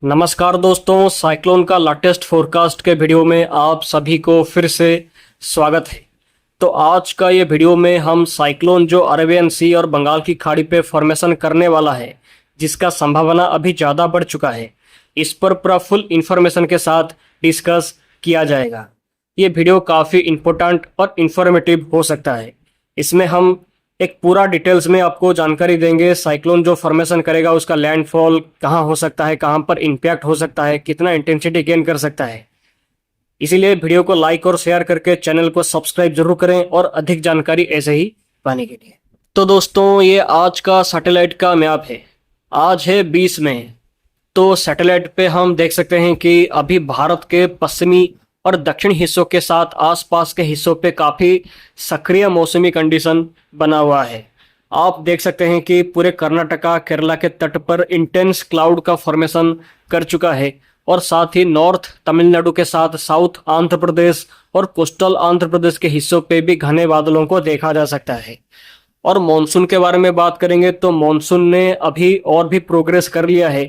नमस्कार दोस्तों, साइक्लोन का लेटेस्ट फोरकास्ट के वीडियो में आप सभी को फिर से स्वागत है। तो आज का ये वीडियो में हम साइक्लोन जो अरेबियन सी और बंगाल की खाड़ी पे फॉर्मेशन करने वाला है, जिसका संभावना अभी ज़्यादा बढ़ चुका है, इस पर पूरा फुल इंफॉर्मेशन के साथ डिस्कस किया जाएगा। ये वीडियो काफ़ी इम्पोर्टेंट और इन्फॉर्मेटिव हो सकता है। इसमें हम एक पूरा डिटेल्स में आपको जानकारी देंगे। साइक्लोन जो फॉर्मेशन करेगा उसका लैंडफॉल कहाँ हो सकता है, कहाँ पर इम्पैक्ट हो सकता है, कितना इंटेंसिटी गेन कर सकता है। इसीलिए वीडियो को लाइक और शेयर करके चैनल को सब्सक्राइब जरूर करें और अधिक जानकारी ऐसे ही पाने के लिए। तो दोस्तों, ये आज का सैटेलाइट का मैप है। आज है 20 मई। तो सैटेलाइट पे हम देख सकते हैं कि अभी भारत के पश्चिमी और दक्षिण हिस्सों के साथ आसपास के हिस्सों पे काफ़ी सक्रिय मौसमी कंडीशन बना हुआ है। आप देख सकते हैं कि पूरे कर्नाटका केरला के तट पर इंटेंस क्लाउड का फॉर्मेशन कर चुका है और साथ ही नॉर्थ तमिलनाडु के साथ साउथ आंध्र प्रदेश और कोस्टल आंध्र प्रदेश के हिस्सों पे भी घने बादलों को देखा जा सकता है। और मॉनसून के बारे में बात करेंगे तो मॉनसून ने अभी और भी प्रोग्रेस कर लिया है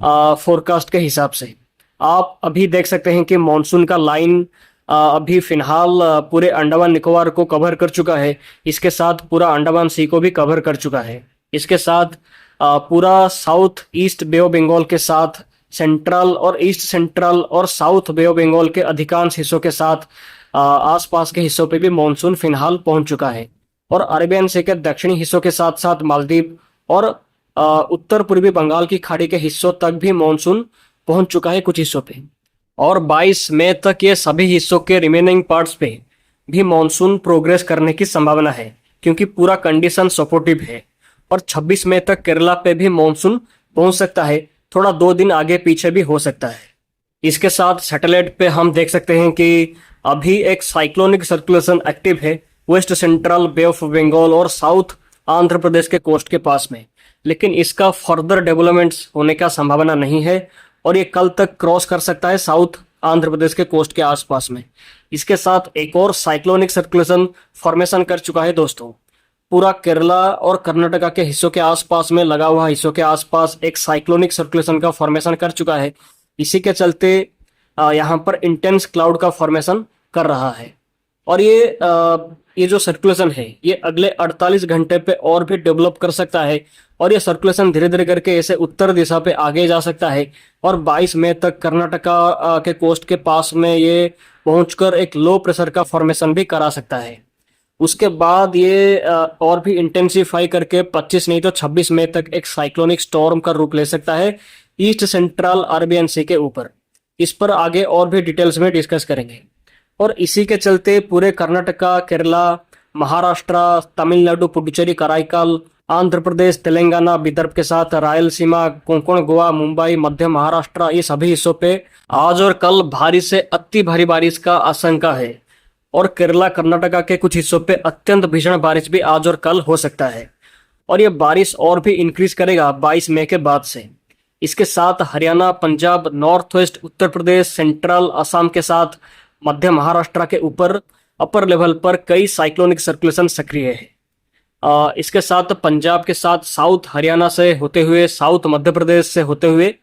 फोरकास्ट के हिसाब से। आप अभी देख सकते हैं कि मॉनसून का लाइन अभी फिलहाल पूरे अंडमान निकोबार को कवर कर चुका है। इसके साथ पूरा अंडमान सी को भी कवर कर चुका है। इसके साथ पूरा south east bay of Bengal के साथ सेंट्रल और ईस्ट सेंट्रल और साउथ बे ऑफ बंगाल के अधिकांश हिस्सों के साथ आसपास के हिस्सों पे भी मॉनसून फिलहाल पहुंच चुका है। और अरेबियन सी के दक्षिणी हिस्सों के साथ साथ मालदीव और उत्तर पूर्वी बंगाल की खाड़ी के हिस्सों तक भी मॉनसून पहुंच चुका है कुछ हिस्सों पे। और 22 मई तक ये सभी हिस्सों के रिमेनिंग पार्ट्स पे भी मॉनसून प्रोग्रेस करने की संभावना है, क्योंकि पूरा कंडीशन सपोर्टिव है। और 26 मई तक केरला पे भी मॉनसून पहुंच सकता है, थोड़ा 2 दिन आगे पीछे भी हो सकता है। इसके साथ सैटेलाइट पे हम देख सकते हैं कि अभी एक साइक्लोनिक सर्कुलेशन एक्टिव है west central bay of Bengal और साउथ आंध्र प्रदेश के कोस्ट के पास में, लेकिन इसका फर्दर डेवलपमेंट्स होने का संभावना नहीं है और ये कल तक क्रॉस कर सकता है साउथ आंध्र प्रदेश के कोस्ट के आसपास में। इसके साथ एक और साइक्लोनिक सर्कुलेशन फॉर्मेशन कर चुका है दोस्तों। पूरा केरला और कर्नाटका के हिस्सों के आसपास में लगा हुआ हिस्सों के आसपास एक साइक्लोनिक सर्कुलेशन का फॉर्मेशन कर चुका है। इसी के चलते यहाँ पर इंटेंस क्लाउड का फॉर्मेशन कर रहा है। और ये जो सर्कुलेशन है ये अगले 48 घंटे पे और भी डेवलप कर सकता है और ये सर्कुलेशन धीरे धीरे करके ऐसे उत्तर दिशा पे आगे जा सकता है और 22 मई तक कर्नाटका के कोस्ट के पास में ये पहुंचकर एक लो प्रेशर का फॉर्मेशन भी करा सकता है। उसके बाद ये और भी इंटेंसिफाई करके 25 नहीं तो 26 मई तक एक साइक्लोनिक स्टॉर्म का रूप ले सकता है ईस्ट सेंट्रल अरेबियन सी के ऊपर। इस पर आगे और भी डिटेल्स में डिस्कस करेंगे। और इसी के चलते पूरे कर्नाटका केरला महाराष्ट्र तमिलनाडु पुडुचेरी कराईकाल आंध्र प्रदेश तेलंगाना विदर्भ के साथ रायलसीमा कोंकण गोवा मुंबई मध्य महाराष्ट्र ये सभी हिस्सों पे आज और कल भारी से अति भारी बारिश का आशंका है। और केरला कर्नाटका के कुछ हिस्सों पे अत्यंत भीषण बारिश भी आज और कल हो सकता है और ये बारिश और भी इंक्रीज करेगा 22 मई के बाद से। इसके साथ Haryana Punjab north west Uttar Pradesh central Assam के साथ मध्य महाराष्ट्र के ऊपर अपर लेवल पर कई साइक्लोनिक सर्कुलेशन सक्रिय है। इसके साथ पंजाब के साथ साउथ हरियाणा से होते हुए साउथ मध्य प्रदेश से होते हुए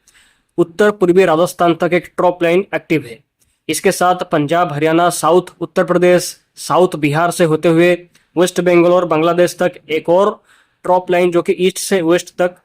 उत्तर पूर्वी राजस्थान तक एक ट्रॉप लाइन एक्टिव है। इसके साथ पंजाब हरियाणा साउथ उत्तर प्रदेश साउथ बिहार से होते हुए वेस्ट बंगाल और बांग्लादेश तक एक और ट्रॉप लाइन जो कि ईस्ट से वेस्ट तक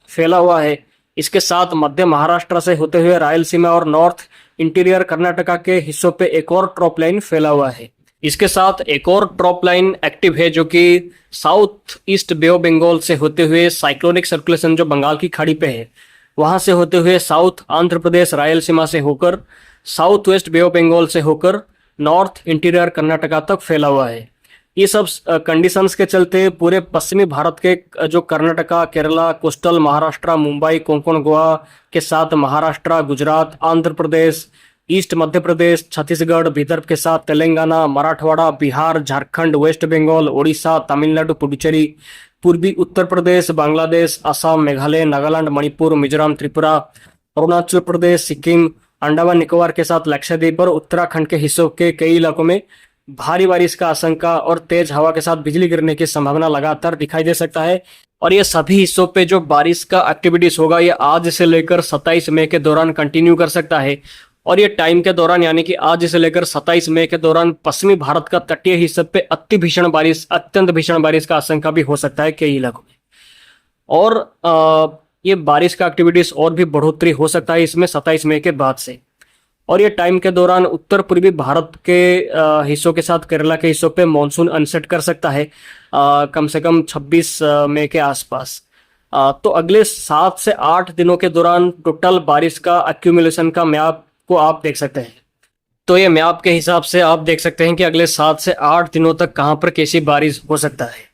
फैला हुआ है। इसके साथ मध्य महाराष्ट्र से होते हुए रायलसीमा और नॉर्थ इंटीरियर कर्नाटका के हिस्सों पे एक और ट्रॉप लाइन फैला हुआ है। इसके साथ एक और ट्रॉप लाइन एक्टिव है जो कि south east bay of Bengal से होते हुए साइक्लोनिक सर्कुलेशन जो बंगाल की खाड़ी पे है वहां से होते हुए साउथ आंध्र प्रदेश रायलसीमा से होकर south west bay of Bengal से होकर नॉर्थ इंटीरियर कर्नाटका तक फैला हुआ है। ये सब कंडीशंस के चलते पूरे पश्चिमी भारत के जो कर्नाटका केरला कोस्टल महाराष्ट्र मुंबई कोंकण गोवा के साथ महाराष्ट्र गुजरात आंध्र प्रदेश ईस्ट मध्य प्रदेश छत्तीसगढ़ विदर्भ के साथ तेलंगाना मराठवाड़ा बिहार झारखंड वेस्ट बंगाल ओडिशा तमिलनाडु पुडुचेरी पूर्वी उत्तर प्रदेश बांग्लादेश असम मेघालय नागालैंड मणिपुर मिजोरम त्रिपुरा अरुणाचल प्रदेश सिक्किम अंडमान निकोबार के साथ लक्षद्वीप और उत्तराखंड के हिस्सों के कई इलाकों में भारी बारिश का आशंका और तेज हवा के साथ बिजली गिरने की संभावना लगातार दिखाई दे सकता है। और ये सभी हिस्सों पे जो बारिश का एक्टिविटीज होगा ये आज से लेकर 27 मई के दौरान कंटिन्यू कर सकता है। और ये टाइम के दौरान यानी कि आज से लेकर 27 मई के दौरान पश्चिमी भारत का तटीय हिस्से पे अत्यंत भीषण बारिश का आशंका भी हो सकता है कई इलाकों में। और ये बारिश का एक्टिविटीज और भी बढ़ोतरी हो सकता है इसमें 27 मई के बाद से। और ये टाइम के दौरान उत्तर पूर्वी भारत के हिस्सों के साथ केरला के हिस्सों पे मानसून अनसेट कर सकता है कम से कम 26 मई के आसपास। तो अगले 7 से 8 दिनों के दौरान टोटल बारिश का एक्यूमुलेशन का मैप को आप देख सकते हैं। तो ये मैप के हिसाब से आप देख सकते हैं कि अगले 7 से 8 दिनों तक कहाँ पर कैसी बारिश हो सकता है।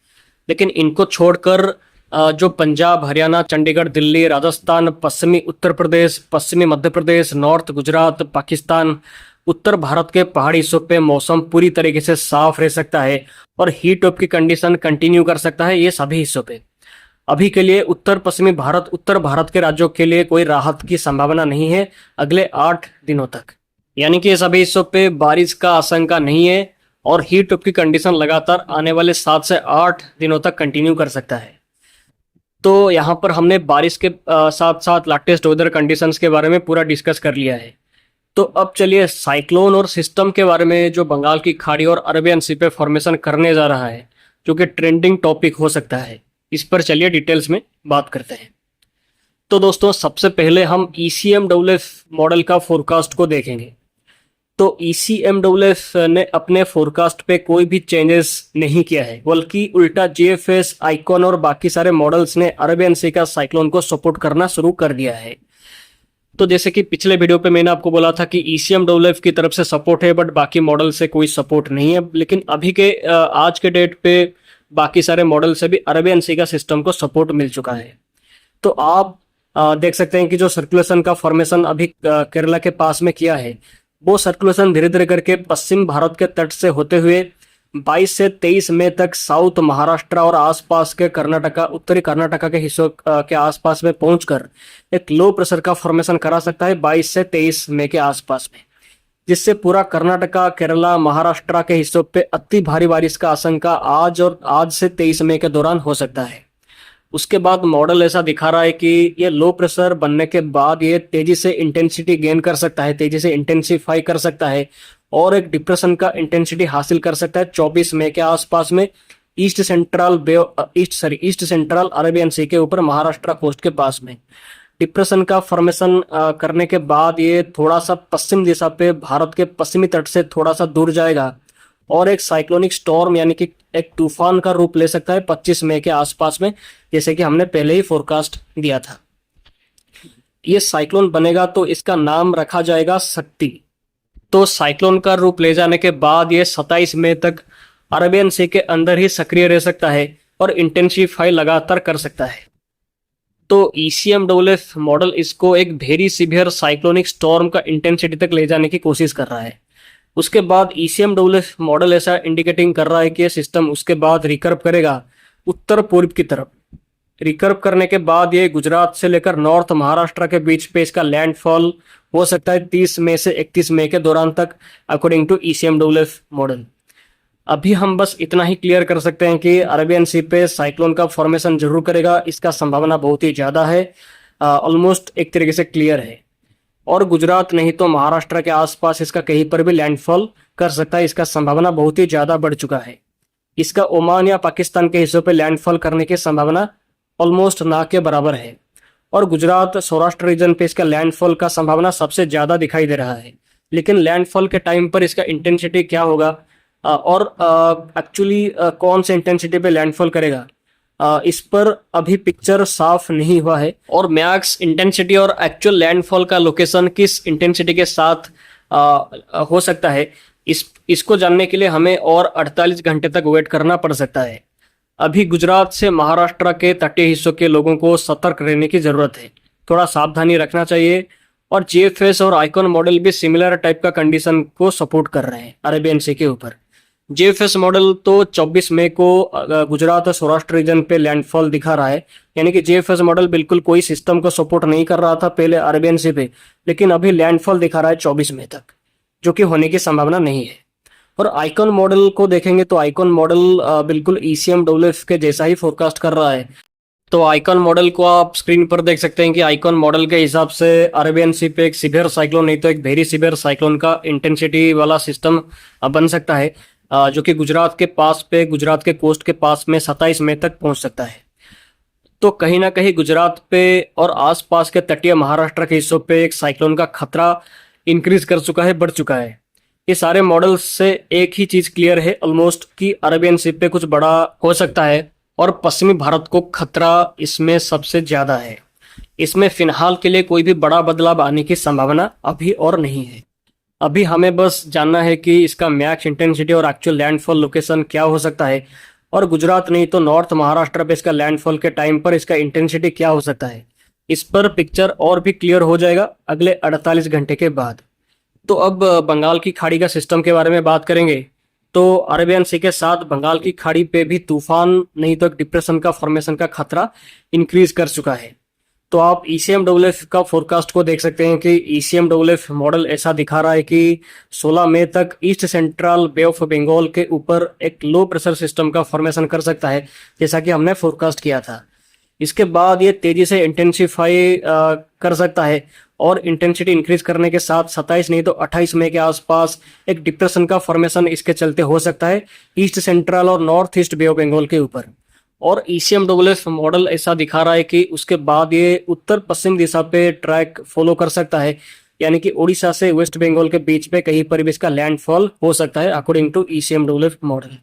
लेकिन इनको छोड़कर जो पंजाब, हरियाणा, चंडीगढ़, दिल्ली, राजस्थान, पश्चिमी उत्तर प्रदेश, पश्चिमी मध्य प्रदेश, नॉर्थ गुजरात, पाकिस्तान, उत्तर भारत के पहाड़ी हिस्सों पे मौसम पूरी तरीके से साफ रह सकता है और हीट वेव की कंडीशन कंटिन्यू कर सकता है ये सभी हिस्सों पे। अभी के लिए उत्तर भारत के राज्यों के लिए कोई राहत की संभावना नहीं है अगले 8 दिनों तक, यानी कि ये सभी हिस्सों पे बारिश का आशंका नहीं है और हीट वेव की कंडीशन लगातार आने वाले 7 से 8 दिनों तक कंटिन्यू कर सकता है। तो यहाँ पर हमने बारिश के साथ साथ लेटेस्ट वेदर कंडीशंस के बारे में पूरा डिस्कस कर लिया है। तो अब चलिए साइक्लोन और सिस्टम के बारे में जो बंगाल की खाड़ी और अरबियन सी पे फॉर्मेशन करने जा रहा है, जो कि ट्रेंडिंग टॉपिक हो सकता है, इस पर चलिए डिटेल्स में बात करते हैं। तो दोस्तों सबसे पहले हम ECMWF मॉडल का फोरकास्ट को देखेंगे। तो ECMWF ने अपने फोरकास्ट पे कोई भी चेंजेस नहीं किया है, बल्कि उल्टा GFS, आइकॉन और बाकी सारे मॉडल्स ने अरेबियन सी का साइक्लोन को सपोर्ट करना शुरू कर दिया है। तो जैसे कि पिछले वीडियो पे मैंने आपको बोला था कि ECMWF की तरफ से सपोर्ट है बट बाकी मॉडल से कोई सपोर्ट नहीं है, लेकिन अभी के आज के डेट पे बाकी सारे मॉडल से भी अरेबियन सी का सिस्टम को सपोर्ट मिल चुका है। तो आप देख सकते हैं कि जो सर्कुलेशन का फॉर्मेशन अभी केरला के पास में किया है, वो सर्कुलेशन धीरे धीरे करके पश्चिम भारत के तट से होते हुए 22 से 23 मई तक साउथ महाराष्ट्र और आसपास के कर्नाटका, उत्तरी कर्नाटका के हिस्सों के आसपास में पहुंचकर एक लो प्रेशर का फॉर्मेशन करा सकता है 22 से 23 मई के आसपास में, जिससे पूरा कर्नाटका, केरला, महाराष्ट्र के हिस्सों पे अति भारी बारिश का आशंका आज से 23 मई के दौरान हो सकता है। उसके बाद मॉडल ऐसा दिखा रहा है कि ये लो प्रेशर बनने के बाद ये तेजी से इंटेंसिटी गेन कर सकता है, तेजी से इंटेंसिफाई कर सकता है और एक डिप्रेशन का इंटेंसिटी हासिल कर सकता है 24 मई के आसपास में ईस्ट सेंट्रल अरेबियन सी के ऊपर महाराष्ट्र कोस्ट के पास में। डिप्रेशन का फॉर्मेशन करने के बाद ये थोड़ा सा पश्चिम दिशा पे भारत के पश्चिमी तट से थोड़ा सा दूर जाएगा और एक साइक्लोनिक स्टॉर्म यानी कि एक तूफान का रूप ले सकता है 25 मई के आसपास में, जैसे कि हमने पहले ही फोरकास्ट दिया था। ये साइक्लोन बनेगा तो इसका नाम रखा जाएगा शक्ति। तो साइक्लोन का रूप ले जाने के बाद ये 27 मई तक अरेबियन सी के अंदर ही सक्रिय रह सकता है और इंटेंसिफाई लगातार कर सकता है। तो ECMWF मॉडल इसको एक वेरी सीवियर साइक्लोनिक स्टॉर्म का इंटेंसिटी तक ले जाने की कोशिश कर रहा है। उसके बाद ECMWF मॉडल ऐसा इंडिकेटिंग कर रहा है कि सिस्टम उसके बाद रिकर्व करेगा उत्तर पूर्व की तरफ। रिकर्व करने के बाद ये गुजरात से लेकर नॉर्थ महाराष्ट्र के बीच पे इसका लैंडफॉल हो सकता है 30 मई से 31 मई के दौरान तक, अकॉर्डिंग टू ECMWF मॉडल। अभी हम बस इतना ही क्लियर कर सकते हैं कि अरेबियन सी पे साइक्लोन का फॉर्मेशन जरूर करेगा, इसका संभावना बहुत ही ज़्यादा है, ऑलमोस्ट एक तरीके से क्लियर है। और गुजरात नहीं तो महाराष्ट्र के आसपास इसका कहीं पर भी लैंडफॉल कर सकता है, इसका संभावना बहुत ही ज़्यादा बढ़ चुका है। इसका ओमान या पाकिस्तान के हिस्सों पे लैंडफॉल करने की संभावना ऑलमोस्ट ना के बराबर है और गुजरात सौराष्ट्र रीजन पे इसका लैंडफॉल का संभावना सबसे ज़्यादा दिखाई दे रहा है। लेकिन लैंडफॉल के टाइम पर इसका इंटेंसिटी क्या होगा और एक्चुअली कौन से इंटेंसिटी पे लैंडफॉल करेगा, इस पर अभी पिक्चर साफ नहीं हुआ है। और मैक्स इंटेंसिटी और एक्चुअल लैंडफॉल का लोकेशन किस इंटेंसिटी के साथ हो सकता है, इसको जानने के लिए हमें और 48 घंटे तक वेट करना पड़ सकता है। अभी गुजरात से महाराष्ट्र के तटीय हिस्सों के लोगों को सतर्क रहने की जरूरत है, थोड़ा सावधानी रखना चाहिए। और GFS और आइकॉन मॉडल भी सिमिलर टाइप का कंडीशन को सपोर्ट कर रहे हैं अरेबियन सी के ऊपर। GFS मॉडल तो 24 मई को गुजरात और सौराष्ट्र रीजन पे लैंडफॉल दिखा रहा है, यानी कि GFS मॉडल बिल्कुल कोई सिस्टम को सपोर्ट नहीं कर रहा था पहले अरेबियन सी पे, लेकिन अभी लैंडफॉल दिखा रहा है 24 मई तक, जो कि होने की संभावना नहीं है। और आइकॉन मॉडल को देखेंगे तो आइकॉन मॉडल बिल्कुल ECMWF के जैसा ही फोरकास्ट कर रहा है। तो आइकॉन मॉडल को आप स्क्रीन पर देख सकते हैं कि आइकॉन मॉडल के हिसाब से अरेबियन सी पे एक सिवियर साइक्लोन नहीं तो एक वेरी सिवियर साइक्लोन का इंटेंसिटी वाला सिस्टम बन सकता है, जो कि गुजरात के पास पे, गुजरात के कोस्ट के पास में 27 मई तक पहुंच सकता है। तो कहीं ना कहीं गुजरात पे और आसपास के तटीय महाराष्ट्र के हिस्सों पे एक साइक्लोन का खतरा इंक्रीज कर चुका है, बढ़ चुका है। ये सारे मॉडल्स से एक ही चीज क्लियर है ऑलमोस्ट कि अरेबियन सी पे कुछ बड़ा हो सकता है और पश्चिमी भारत को खतरा इसमें सबसे ज्यादा है। इसमें फिलहाल के लिए कोई भी बड़ा बदलाव आने की संभावना अभी और नहीं है। अभी हमें बस जानना है कि इसका मैक्स इंटेंसिटी और एक्चुअल लैंडफॉल लोकेशन क्या हो सकता है, और गुजरात नहीं तो नॉर्थ महाराष्ट्र पे इसका लैंडफॉल के टाइम पर इसका इंटेंसिटी क्या हो सकता है। इस पर पिक्चर और भी क्लियर हो जाएगा अगले 48 घंटे के बाद। तो अब बंगाल की खाड़ी का सिस्टम के बारे में बात करेंगे। तो अरेबियन सी के साथ बंगाल की खाड़ी पे भी तूफान नहीं तो एक डिप्रेशन का फॉर्मेशन का खतरा इंक्रीज कर चुका है। तो आप ECMWF का फोरकास्ट को देख सकते हैं कि ECMWF मॉडल ऐसा दिखा रहा है कि 16 मई तक east central bay of Bengal के ऊपर एक लो प्रेशर सिस्टम का फॉर्मेशन कर सकता है, जैसा कि हमने फोरकास्ट किया था। इसके बाद ये तेजी से इंटेंसिफाई कर सकता है और इंटेंसिटी इंक्रीज करने के साथ 27 नहीं तो 28 मई के आसपास एक डिप्रेशन का फॉर्मेशन इसके चलते हो सकता है ईस्ट सेंट्रल और north east bay of Bengal के ऊपर। और ECMWF मॉडल ऐसा दिखा रहा है कि उसके बाद ये उत्तर पश्चिम दिशा पे ट्रैक फॉलो कर सकता है, यानी कि उड़ीसा से वेस्ट बंगाल के बीच पे कहीं पर भी इसका लैंडफॉल हो सकता है अकॉर्डिंग टू ECMWF मॉडल।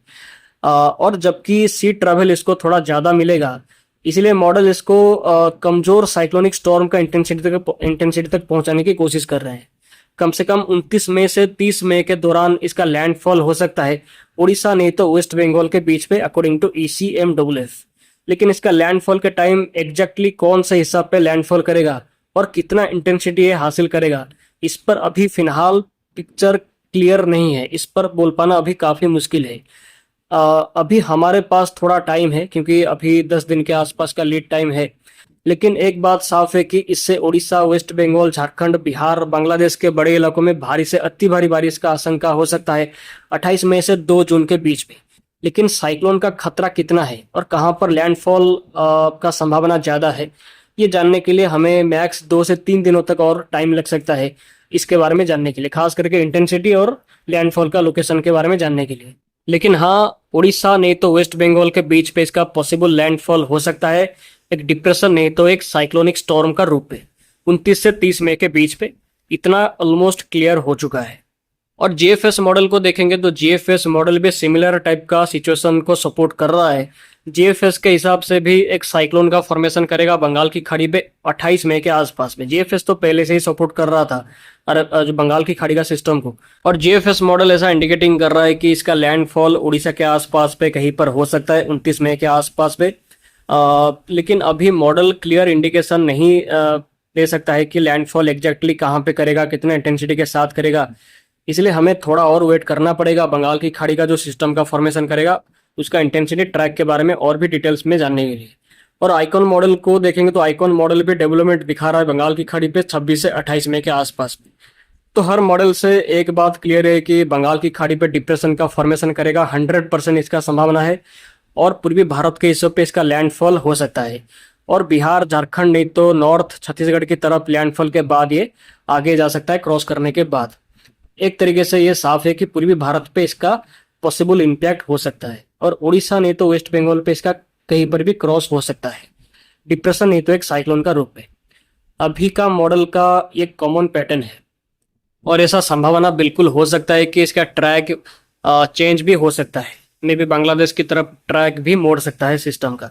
और जबकि सी ट्रैवल इसको थोड़ा ज़्यादा मिलेगा, इसलिए मॉडल इसको कमजोर साइक्लोनिक स्टॉर्म का इंटेंसिटी तक पहुंचाने की कोशिश कर रहे हैं। कम से कम 29 मई से 30 मई के दौरान इसका लैंडफॉल हो सकता है उड़ीसा नहीं तो वेस्ट बंगाल के बीच पे अकॉर्डिंग टू ECMWF। लेकिन इसका लैंडफॉल के टाइम एग्जैक्टली कौन से हिस्सा पे लैंडफॉल करेगा और कितना इंटेंसिटी ये हासिल करेगा, इस पर अभी फिलहाल पिक्चर क्लियर नहीं है। इस पर बोल पाना अभी काफी मुश्किल है। अभी हमारे पास थोड़ा टाइम है क्योंकि अभी 10 दिन के आसपास का लीड टाइम है। लेकिन एक बात साफ है कि इससे उड़ीसा, वेस्ट बंगाल, झारखंड, बिहार, बांग्लादेश के बड़े इलाकों में भारी से अति भारी बारिश का आशंका हो सकता है 28 मई से 2 जून के बीच में। लेकिन साइक्लोन का खतरा कितना है और कहां पर लैंडफॉल का संभावना ज्यादा है, ये जानने के लिए हमें मैक्स 2 से 3 दिनों तक और टाइम लग सकता है इसके बारे में जानने के लिए, खास करके इंटेंसिटी और लैंडफॉल का लोकेशन के बारे में जानने के लिए। लेकिन हाँ, उड़ीसा नहीं तो वेस्ट बंगाल के बीच पे इसका पॉसिबल लैंडफॉल हो सकता है एक डिप्रेशन नहीं तो एक साइक्लोनिक स्टॉर्म का रूप में 29 से 30 मई के बीच पे। इतना ऑलमोस्ट क्लियर हो चुका है। और GFS मॉडल को देखेंगे तो GFS मॉडल भी सिमिलर टाइप का सिचुएशन को सपोर्ट कर रहा है। GFS के हिसाब से भी एक साइक्लोन का फॉर्मेशन करेगा बंगाल की खाड़ी पे 28 मई के आसपास में। GFS तो पहले से ही सपोर्ट कर रहा था जो बंगाल की खाड़ी का सिस्टम को। और GFS मॉडल ऐसा इंडिकेटिंग कर रहा है कि इसका लैंडफॉल उड़ीसा के आसपास पे कहीं पर हो सकता है 29 मई के आसपास पे। लेकिन अभी मॉडल क्लियर इंडिकेशन नहीं दे सकता है कि लैंडफॉल एग्जैक्टली कहाँ पे करेगा, कितना इंटेंसिटी के साथ करेगा। इसलिए हमें थोड़ा और वेट करना पड़ेगा बंगाल की खाड़ी का जो सिस्टम का फॉर्मेशन करेगा उसका इंटेंसिटी ट्रैक के बारे में और भी डिटेल्स में जानने के लिए। और आइकॉन मॉडल को देखेंगे तो आइकॉन मॉडल भी डेवलपमेंट दिखा रहा है बंगाल की खाड़ी पे 26 से 28 मई के आसपास में। तो हर मॉडल से एक बात क्लियर है कि बंगाल की खाड़ी पे डिप्रेशन का फॉर्मेशन करेगा, 100% इसका संभावना है। और पूर्वी भारत के हिस्सों पे इसका लैंडफॉल हो सकता है और बिहार, झारखंड नहीं तो नॉर्थ छत्तीसगढ़ की तरफ लैंडफॉल के बाद ये आगे जा सकता है क्रॉस करने के बाद। एक तरीके से ये साफ है कि पूर्वी भारत पे इसका पॉसिबल इम्पैक्ट हो सकता है और उड़ीसा नहीं तो वेस्ट बंगाल पे इसका कहीं पर भी क्रॉस हो सकता है डिप्रेशन नहीं तो एक साइक्लोन का रूप में। अभी का मॉडल का एक कॉमन पैटर्न है और ऐसा संभावना बिल्कुल हो सकता है कि इसका ट्रैक चेंज भी हो सकता है, मे भी बांग्लादेश की तरफ ट्रैक भी मोड़ सकता है सिस्टम का।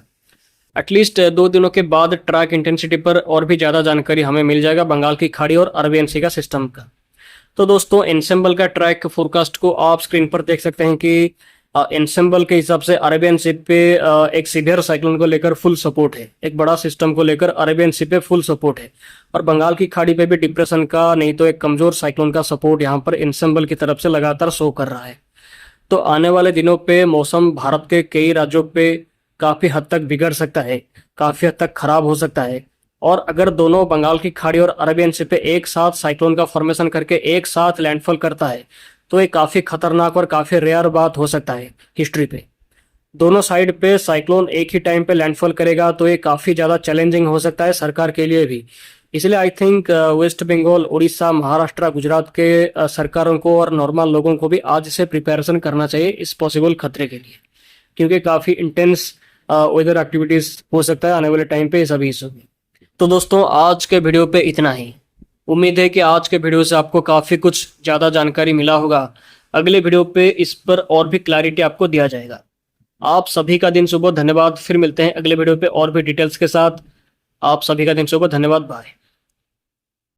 एटलीस्ट 2 दिनों के बाद ट्रैक इंटेंसिटी पर और भी ज़्यादा जानकारी हमें मिल जाएगा बंगाल की खाड़ी और अरबियन सी का सिस्टम का। तो दोस्तों, एनसेम्बल का ट्रैक फोरकास्ट को आप स्क्रीन पर देख सकते हैं कि एनसेम्बल के हिसाब से अरेबियन सी पे एक सीवियर साइक्लोन को लेकर फुल सपोर्ट है, एक बड़ा सिस्टम को लेकर अरेबियन सी पे फुल सपोर्ट है और बंगाल की खाड़ी पे भी डिप्रेशन का नहीं तो एक कमजोर साइक्लोन का सपोर्ट यहाँ पर एनसेम्बल की तरफ से लगातार शो कर रहा है। तो आने वाले दिनों पे मौसम भारत के कई राज्यों पे काफी हद तक बिगड़ सकता है, काफी हद तक खराब हो सकता है। और अगर दोनों बंगाल की खाड़ी और अरेबियन सी पे एक साथ साइक्लोन का फॉर्मेशन करके एक साथ लैंडफॉल करता है तो ये काफी खतरनाक और काफी रेयर बात हो सकता है हिस्ट्री पे। दोनों साइड पे साइक्लोन एक ही टाइम पे लैंडफॉल करेगा तो ये काफ़ी ज़्यादा चैलेंजिंग हो सकता है सरकार के लिए भी। इसलिए आई थिंक वेस्ट बंगाल, उड़ीसा, महाराष्ट्र, गुजरात के सरकारों को और नॉर्मल लोगों को भी आज से प्रिपरेशन करना चाहिए इस पॉसिबल खतरे के लिए, क्योंकि काफ़ी इंटेंस वेदर एक्टिविटीज़ हो सकता है आने वाले टाइम पे सभी हिस्सों में। तो दोस्तों आज के वीडियो पे इतना ही। उम्मीद है कि आज के वीडियो से आपको काफ़ी कुछ ज़्यादा जानकारी मिला होगा। अगले वीडियो पे इस पर और भी क्लैरिटी आपको दिया जाएगा। आप सभी का दिन शुभ हो, धन्यवाद। फिर मिलते हैं अगले वीडियो पे और भी डिटेल्स के साथ। आप सभी का दिन शुभ हो, धन्यवाद, बाय।